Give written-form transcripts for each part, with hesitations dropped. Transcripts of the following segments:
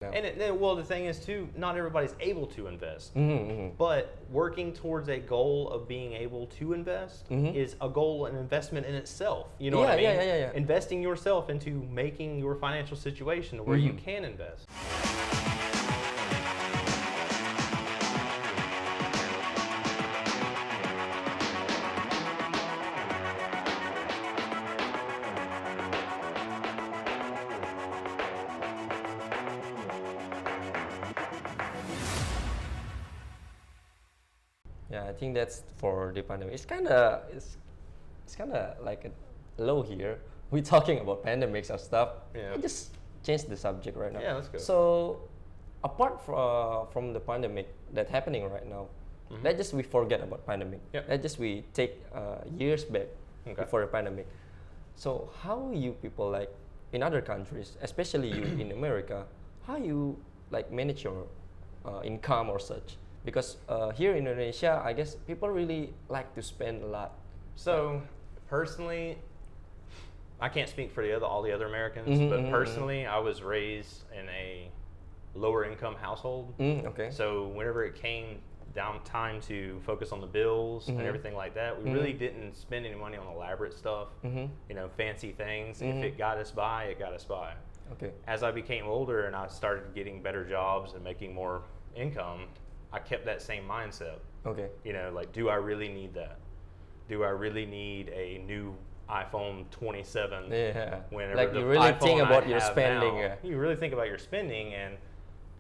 No. Well, the thing is too, not everybody's able to invest. Mm-hmm. But working towards a goal of being able to invest is a goal, an investment in itself. You know what I mean? Yeah. Investing yourself into making your financial situation where you can invest. Yeah, I think that's for the pandemic. It's kind of like a low here. We're talking about pandemics and stuff. Yeah. I just changed the subject right now. Yeah, let's go. So, apart from the pandemic that's happening right now, let's just we forget about pandemic. Yep. Let's just we take years back before the pandemic. So, how you people like in other countries, especially you in America, how you like manage your income or such? Because here in Indonesia, I guess people really like to spend a lot. So personally, I can't speak for all the other Americans, but personally, I was raised in a lower income household. Okay. So whenever it came down time to focus on the bills and everything like that, we really didn't spend any money on elaborate stuff, you know, fancy things. If it got us by, it got us by. Okay. As I became older and I started getting better jobs and making more income, I kept that same mindset. Okay. You know, like, do I really need that? Do I really need a new iPhone 27? Yeah. Whenever like the you really iPhone think about I your have spending. now, you really think about your spending and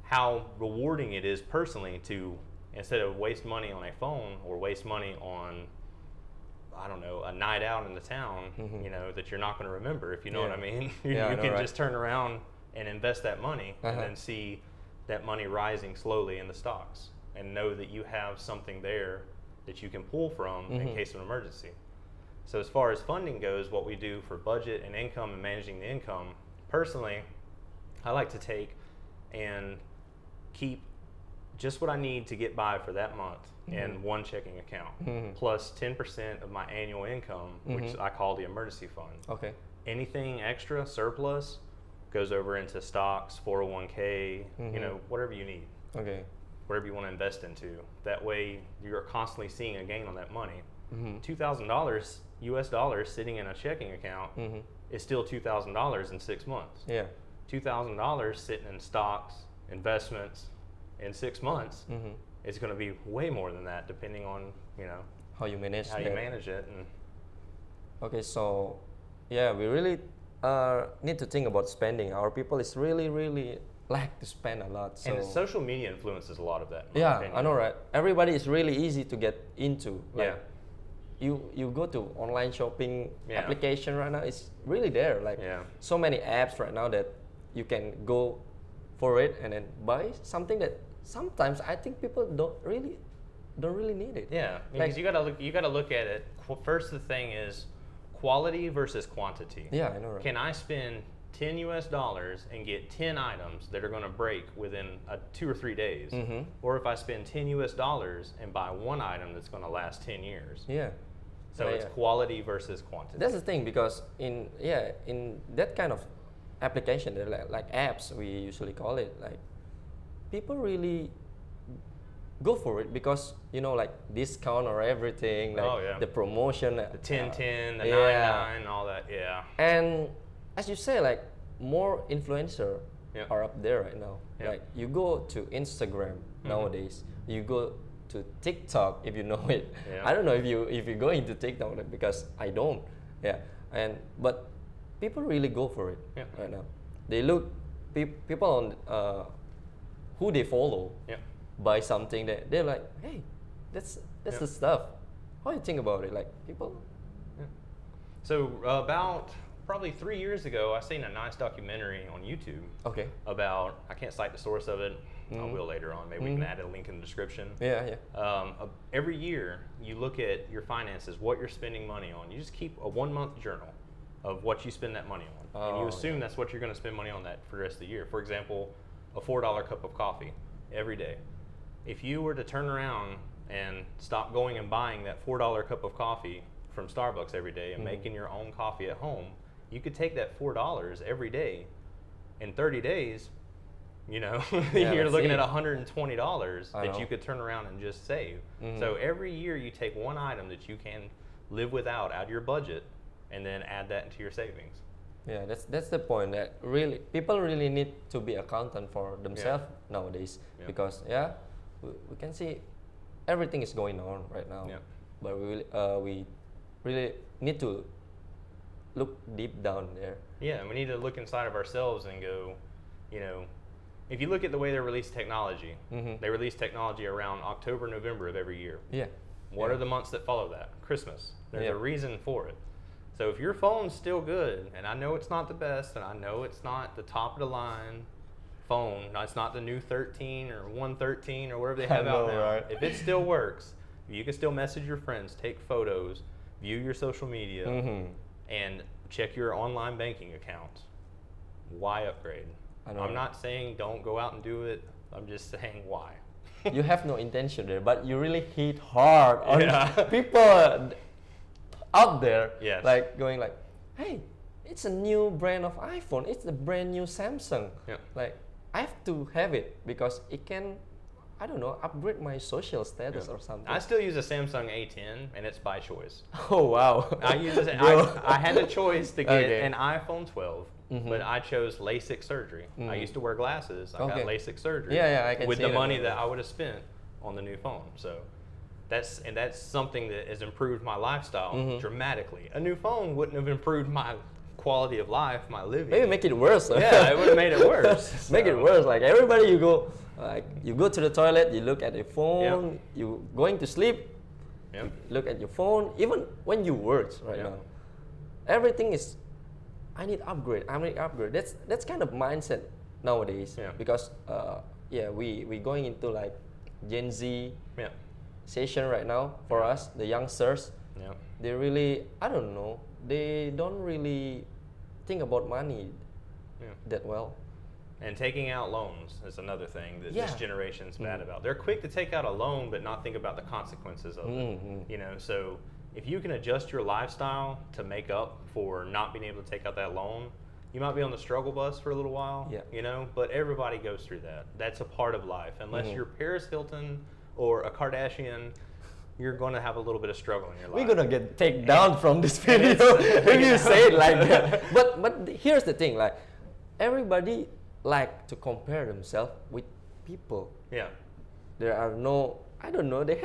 how rewarding it is personally to, instead of waste money on a phone or waste money on, I don't know, a night out in the town, you know, that you're not going to remember, if you know what I mean. You can just turn around and invest that money and then see that money rising slowly in the stocks and know that you have something there that you can pull from in case of an emergency. So as far as funding goes, what we do for budget and income and managing the income, personally, I like to take and keep just what I need to get by for that month in one checking account, plus 10% of my annual income, which I call the emergency fund. Okay. Anything extra, surplus, goes over into stocks, 401k, you know, whatever you need. Okay. Whatever you want to invest into. That way you're constantly seeing a gain on that money. $2,000 US dollars sitting in a checking account is still $2,000 in 6 months. Yeah. $2,000 sitting in stocks, investments in 6 months is going to be way more than that, depending on, you know, how you manage it. And okay, so yeah, we really need to think about spending. Our people is really like to spend a lot. So. And social media influences a lot of that. Yeah, I know, right? Everybody is really easy to get into. Like, yeah. You go to online shopping application right now. It's really there. Like so many apps right now that you can go for it and then buy something that sometimes I think people don't really need it. Yeah, because like, you gotta look at it. First, the thing is quality versus quantity. Yeah, I know, right? Can I spend $10 US and get 10 items that are going to break within 2 or 3 days? Or if I spend $10 US and buy one item that's going to last 10 years? Yeah. So it's quality versus quantity. That's the thing, because in that kind of application, like apps we usually call it, like people really go for it because, you know, like discount or everything, like the promotion, the 10-10, the 9-9, all that. Yeah. And as you say, like more influencers are up there right now. Like you go to Instagram nowadays, you go to TikTok, if you know it. I don't know if you go into TikTok, because I don't. But people really go for it right now. They look people on who they follow buy something that they're like, hey, that's the stuff. How do you think about it? Like people. So about probably 3 years ago, I seen a nice documentary on YouTube. Okay. About, I can't cite the source of it. I will later on. Maybe we can add a link in the description. Yeah. Every year, you look at your finances, what you're spending money on. You just keep a 1-month journal of what you spend that money on, and you assume that's what you're going to spend money on that for the rest of the year. For example, a $4 cup of coffee every day. If you were to turn around and stop going and buying that $4 cup of coffee from Starbucks every day and making your own coffee at home, you could take that $4 every day. In 30 days, You know, Yeah, you're that's looking it. at $120 I that know. you could turn around and just save. So every year you take one item that you can live without out of your budget, and then add that into your savings. Yeah, that's the point, that really people really need to be accountant for themselves nowadays, Yeah. because we can see everything is going on right now, Yeah. but we really need to look deep down there. Yeah, and we need to look inside of ourselves and go, you know, if you look at the way they release technology, they release technology around October, November of every year. Yeah. What are the months that follow that? Christmas. There's Yeah. a reason for it. So if your phone's still good, and I know it's not the best, and I know it's not the top of the line phone, it's not the new 13 or 113 or whatever they have out now. Right? If it still works, you can still message your friends, take photos, view your social media, and check your online banking account. Why upgrade? I know. I'm not saying don't go out and do it. I'm just saying why. You have no intention there, but you really hit hard on Yeah. people out there, Yes. like going like, hey, it's a new brand of iPhone, it's a brand new Samsung. Yeah. Like, I have to have it because it can, I don't know, upgrade my social status or something. I still use a Samsung A10, and it's by choice. Oh wow. I use it. Bro. I had a choice to get Okay. an iPhone 12, but I chose LASIK surgery. I used to wear glasses. I got Okay. LASIK surgery. Yeah, I can with see the that. money that I would have spent on the new phone. So that's something that has improved my lifestyle dramatically. A new phone wouldn't have improved my quality of life, my living. Maybe make it worse. Yeah, it would have made it worse. Make it So, worse. Like everybody, you go to the toilet, you look at your phone, you going to sleep, Yep. you look at your phone. Even when you work right Yeah. now, everything is, I need upgrade. That's kind of mindset nowadays. Yeah. Because we going into like Gen Z Yeah. session right now for us, the youngsters. Yeah. They really, I don't know, they don't really think about money Yeah. that well. And taking out loans is another thing that this Yeah. generation's bad about. They're quick to take out a loan, but not think about the consequences of it. You know, so if you can adjust your lifestyle to make up for not being able to take out that loan, you might be on the struggle bus for a little while. Yeah. You know, but everybody goes through that. That's a part of life. Unless you're Paris Hilton or a Kardashian, you're going to have a little bit of struggle in your life. We're gonna get taken down from this video if you say it like that. But here's the thing, like everybody like to compare themselves with people. Yeah. There are no, I don't know, they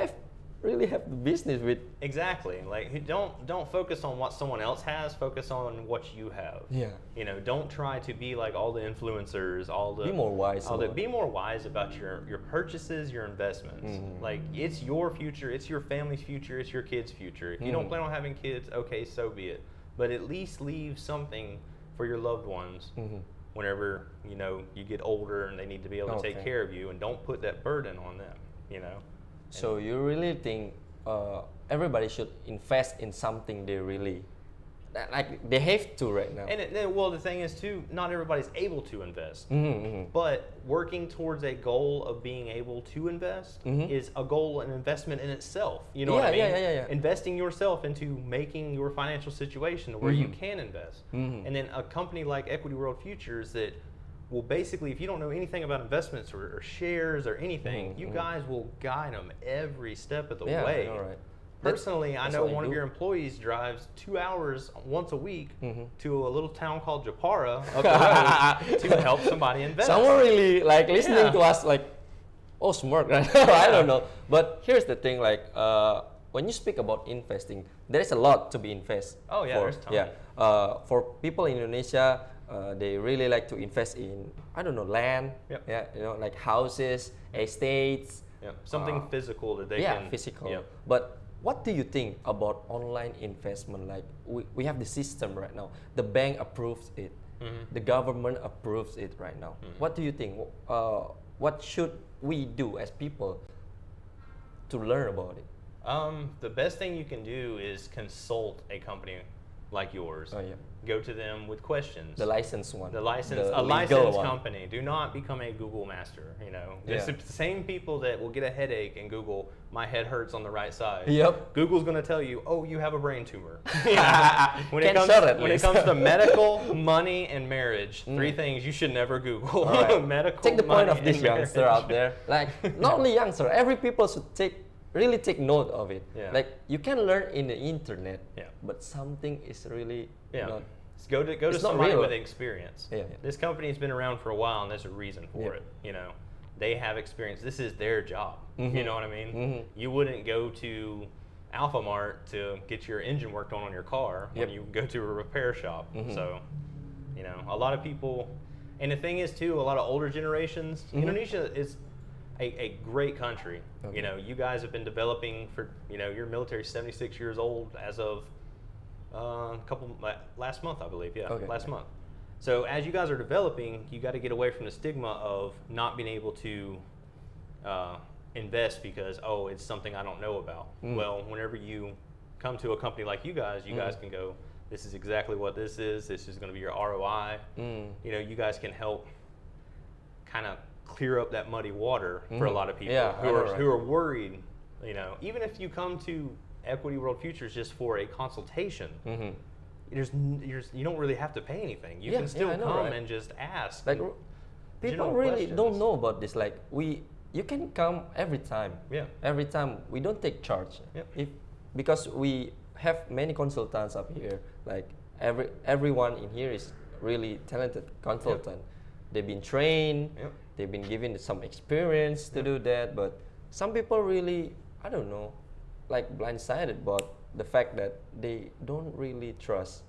really have the business with. Exactly. Like don't focus on what someone else has. Focus on what you have. Yeah. You know, don't try to be like all the influencers. Be more wise about it. Be more wise about your purchases, your investments. Like it's your future. It's your family's future. It's your kids' future. If you don't plan on having kids, okay, so be it. But at least leave something for your loved ones. Whenever you know you get older and they need to be able to take care of you, and don't put that burden on them. You know. So you really think everybody should invest in something they really, like they have to right now? And well, the thing is too, not everybody's able to invest. But working towards a goal of being able to invest is a goal, an investment in itself. You know what I mean? Yeah. Investing yourself into making your financial situation where you can invest. And then a company like Equityworld Futures that will basically, if you don't know anything about investments or shares or anything, you guys will guide them every step of the way. I know, right? Personally, I That's know what I one of do. your employees drives 2 hours once a week to a little town called Japara up the road to help somebody invest. Someone really like listening to us like, oh, smart, right? I don't know. But here's the thing, like when you speak about investing, there is a lot to be invest. Oh yeah, there's tons. For people in Indonesia, they really like to invest in, I don't know, land. Yep. Yeah, you know, like houses, estates. Yeah, something physical that they can. Yeah, physical. Yep. But what do you think about online investment? Like we have the system right now. The bank approves it. The government approves it right now. What do you think? What should we do as people to learn about it? The best thing you can do is consult a company like yours. Oh yeah. Go to them with questions. The licensed one. A licensed company. Do not become a Google master. You know, it's the same people that will get a headache and Google, my head hurts on the right side. Yep. Google's going to tell you, oh, you have a brain tumor. When it comes to medical, money, and marriage, three things you should never Google. Right. Medical, take the money, point of this and youngster marriage. out there. Like not only youngster, every people should really take note of it. Yeah. Like you can learn in the internet, Yeah. but something is really not. Go to It's not somebody real. with experience. Yeah. This company's been around for a while, and there's a reason for it. You know, they have experience. This is their job. You know what I mean? You wouldn't go to Alpha Mart to get your engine worked on your car when you go to a repair shop. So, you know, a lot of people, and the thing is too, a lot of older generations. Indonesia is a great country. Okay. You know, you guys have been developing for. You know, your military's 76 years old as of. Last month, I believe. Yeah, last month. So as you guys are developing, you got to get away from the stigma of not being able to invest because it's something I don't know about. Well, whenever you come to a company like you guys can go, this is exactly what this is. This is going to be your ROI. You know, you guys can help kind of clear up that muddy water for a lot of people who are worried. You know, even if you come to Equityworld Futures just for a consultation, you don't really have to pay anything. You can still come and just ask. Like people really don't know about this. Like you can come every time. Yeah. Every time we don't take charge. Yep. Because we have many consultants up here. Like everyone in here is really talented consultant. They've been trained. They've been given some experience to do that. But some people really, I don't know, like blindsided about the fact that they don't really trust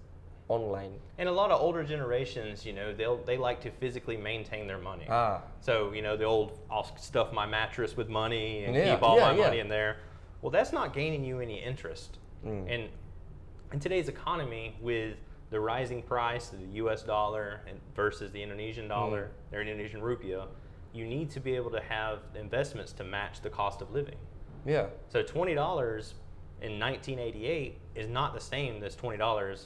online. And a lot of older generations, you know, they like to physically maintain their money. So, you know, the old, I'll stuff my mattress with money and keep all my money in there. Well, that's not gaining you any interest. And in today's economy, with the rising price of the US dollar versus the Indonesian dollar, or Indonesian rupiah, you need to be able to have investments to match the cost of living. Yeah. So $20 in 1988 is not the same as $20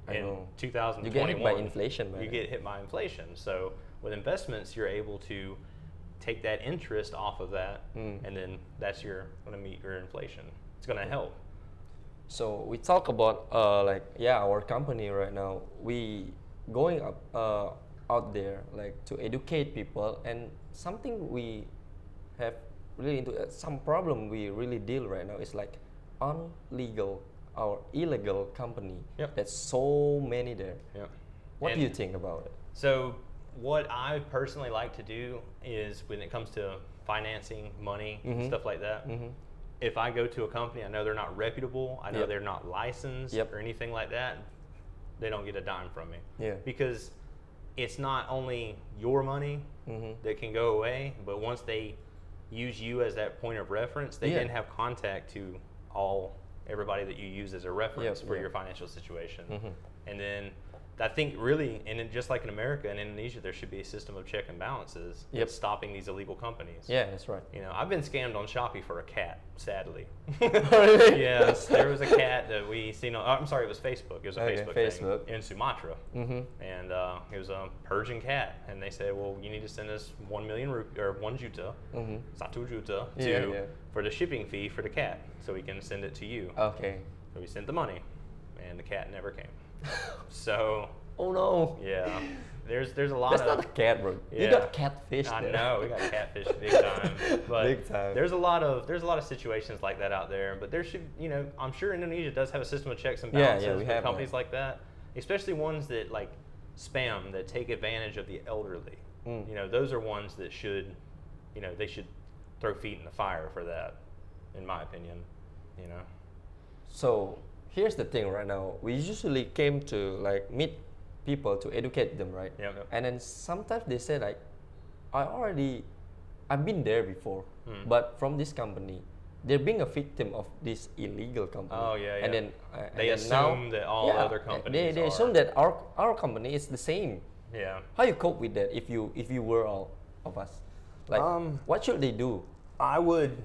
in 2021. You get hit by inflation, man. You get hit by inflation. So with investments, you're able to take that interest off of that, and then that's going to meet your inflation. It's going to help. So we talk about our company right now. We going up out there like to educate people, and something we have really into some problem we really deal right now is like unlegal or illegal company. There's so many there. What do you think about it? So what I personally like to do is when it comes to financing, money, stuff like that, if I go to a company, I know they're not reputable, I know they're not licensed or anything like that, they don't get a dime from me. Because it's not only your money that can go away, but once they use you as that point of reference, they then have contact to everybody that you use as a reference for your financial situation. And then I think really, and just like in America and Indonesia, there should be a system of check and balances stopping these illegal companies. Yeah, that's right. You know, I've been scammed on Shopee for a cat, sadly. Really? Yes, there was a cat that we seen on, I'm sorry, it was Facebook. It was a Facebook thing in Sumatra. And it was a Persian cat. And they said, well, you need to send us 1 million or 1 juta, 1 juta, for the shipping fee for the cat, so we can send it to you. Okay. So we sent the money, and the cat never came. So. Oh no. Yeah. There's a lot That's of. not a cat, bro. Yeah. You got catfish. I there. know we got catfish big time. But big time. There's a lot of situations like that out there. But there should, you know, I'm sure Indonesia does have a system of checks and balances we for have companies like that, especially ones that like spam, that take advantage of the elderly. You know, those are ones that should, you know, they should throw feet in the fire for that, in my opinion. You know. So here's the thing right now. We usually came to like meet people to educate them, right? And then sometimes they say like, I've been there before, but from this company, they're being a victim of this illegal company. Oh yeah, yeah. And then they assume that all other companies they assume that our company is the same. Yeah. How you cope with that if you were all of us? Like, what should they do? I would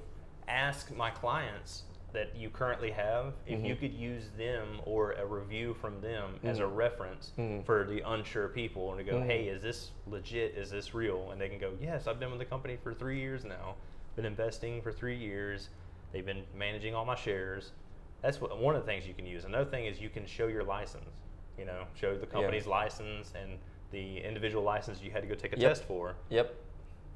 ask my clients that you currently have, if you could use them or a review from them as a reference for the unsure people, and to go, hey, is this legit? Is this real? And they can go, yes, I've been with the company for 3 years now, been investing for 3 years, they've been managing all my shares. That's one of the things you can use. Another thing is you can show your license, show the company's license and the individual license you had to go take a test for. Yep.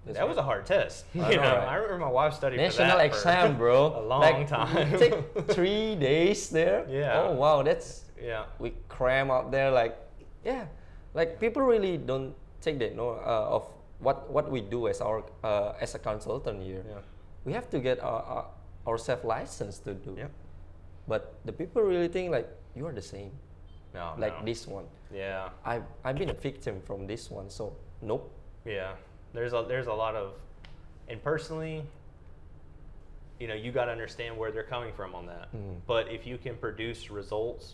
That was a hard test. I know, right? I remember my wife studied National for that exam, for bro. a long time. You take 3 days there. Yeah. Oh wow, that's we cram out there like people really don't take the note of what we do as our as a consultant here. Yeah. We have to get ourselves licensed to do. Yep. But the people really think like you are the same. No. This one. Yeah. I've been a victim from this one, so nope. Yeah. There's a lot of, and personally, you got to understand where they're coming from on that. But if you can produce results,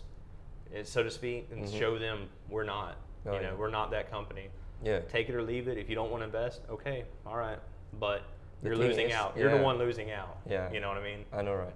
so to speak, and show them we're not, we're not that company. Yeah. Take it or leave it. If you don't want to invest, okay, all right. But you're losing out. You're the one losing out. Yeah. You know what I mean? I know, right?